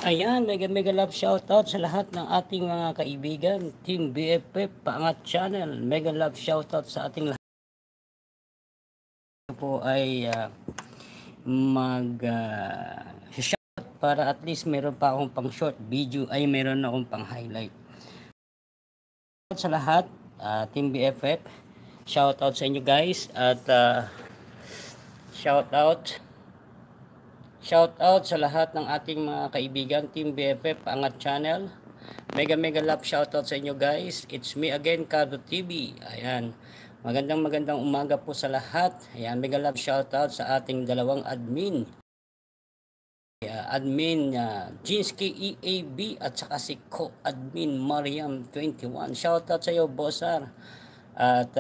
Ayan, mega mega love shoutout sa lahat ng ating mga kaibigan, Team BFF, Paangat Channel. Mega love shoutout sa ating lahat. Po ay shout para at least meron pa akong pang short video, ay meron akong pang highlight. Sa lahat, Team BFF, shoutout sa inyo guys at shoutout sa lahat ng ating mga kaibigan, Team BFF, Paangat Channel. Mega mega love shoutout sa inyo guys. It's me again, Cardo TV. Ayan. Magandang umaga po sa lahat. Ayan, mega love shoutout sa ating dalawang admin. Admin Jinsky EAB at saka si co-admin Mariam 21. Shoutout sa iyo, Bossar. At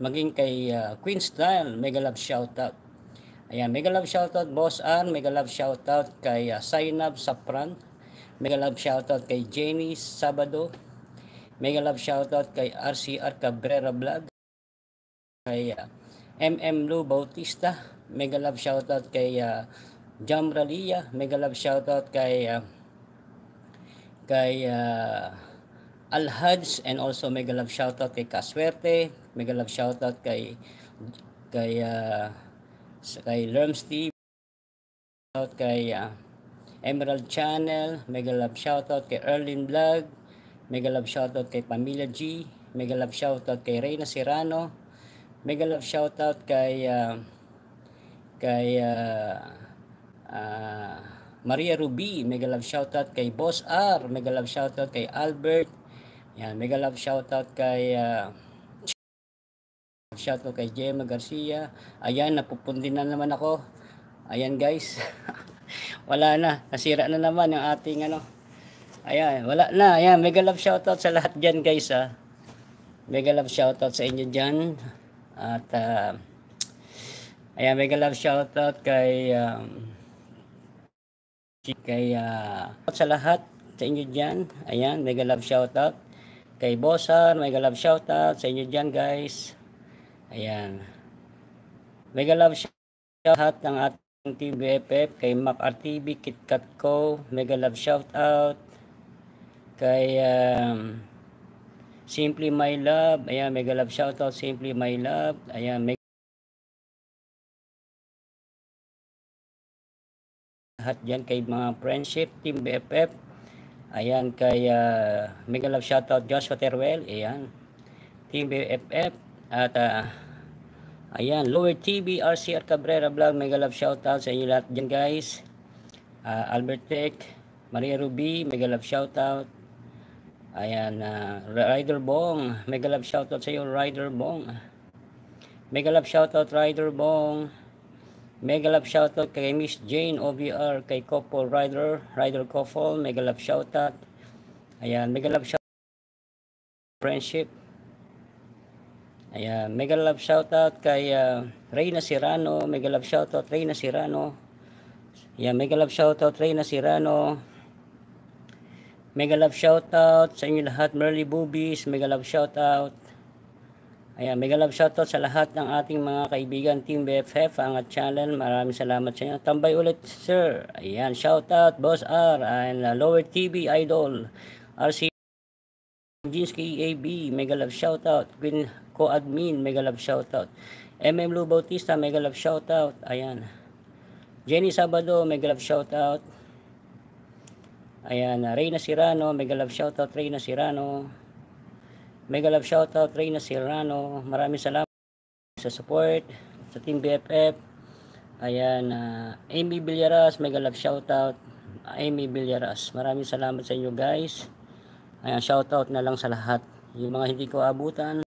maging kay Queen Style, mega love shoutout. Ayan, mega love shoutout Boss R, mega love shoutout kay Sainab Sapran, mega love shoutout kay Jenny Sabado, mega love shoutout kay RCR Cabrera Vlog, kay MM Lu Bautista, mega love shoutout kay Jamralia, mega love shoutout kay Alhaj, and also mega love shoutout kay Kaswerte, mega love shoutout kay Lerm Steve, kay Emerald Channel, mega love shoutout kay Erlin Vlog, mega love shoutout kay Pamilya G, mega love shoutout kay Reyna Serrano, mega love shoutout kay Maria Ruby, mega love shoutout kay Boss R, mega love shoutout kay Albert. Yan, mega love shoutout kay shoutout kay Gemma Garcia. Ayan, napupundi na naman ako. Ayan guys. Wala na, nasira na naman yung ating Ayan, wala na. Ayan, mega love shoutout sa lahat dyan guys Mega love shoutout sa inyo dyan. At ayan, mega love shoutout kay sa lahat sa inyo dyan. Ayan, mega love shoutout kay Bossar, mega love shoutout sa inyo dyan guys. Ayan, mega love shoutout lahat ng ating Team BFF, kay Mac RTV, KitKat Co, mega love shoutout kay Simply My Love. Ayan, mega love shoutout Simply My Love. Ayan, lahat dyan kay mga friendship, Team BFF. Ayan, kay mega love shoutout Joshua Teruel. Ayan, Team BFF. At ayan, Lower TV, RCR Cabrera Vlog, mega love shoutout sa inyo lahat dyan guys. Albert Tech, Maria Ruby, mega love shoutout. Ayan, Rider Bong, mega love shoutout sa iyo Rider Bong. Mega love shoutout Rider Bong. Mega love shoutout kay Miss Jane OVR, kay Couple Rider Couple, mega love shoutout. Ayan, mega love shoutout friendship. Ayan, mega love shoutout kay Reyna Serrano, mega love shoutout Reyna Serrano. Ayan, mega love shoutout Reyna Serrano. Mega love shoutout sa inyo lahat, Merly Boobies, mega love shoutout. Ayan, mega love shoutout sa lahat ng ating mga kaibigan Team BFF, Paangat Channel. Maraming salamat sa inyo. Tambay ulit, sir. Ayan, shoutout Boss R and Lower TV Idol, RC Jinsky AB, mega love shoutout. Queen Co-admin, mega love shoutout. MM Lu Bautista, mega love shoutout. Ayan, Jenny Sabado, mega love shoutout. Ayan, Reyna Serrano, mega love shoutout Reyna Serrano. Mega love shoutout Reyna Serrano. Maraming salamat sa support sa Team BFF. Ayan, Amy Villaras, mega love shoutout Amy Villaras. Maraming salamat sa inyo guys. Ayan, shoutout na lang sa lahat. Yung mga hindi ko abutan,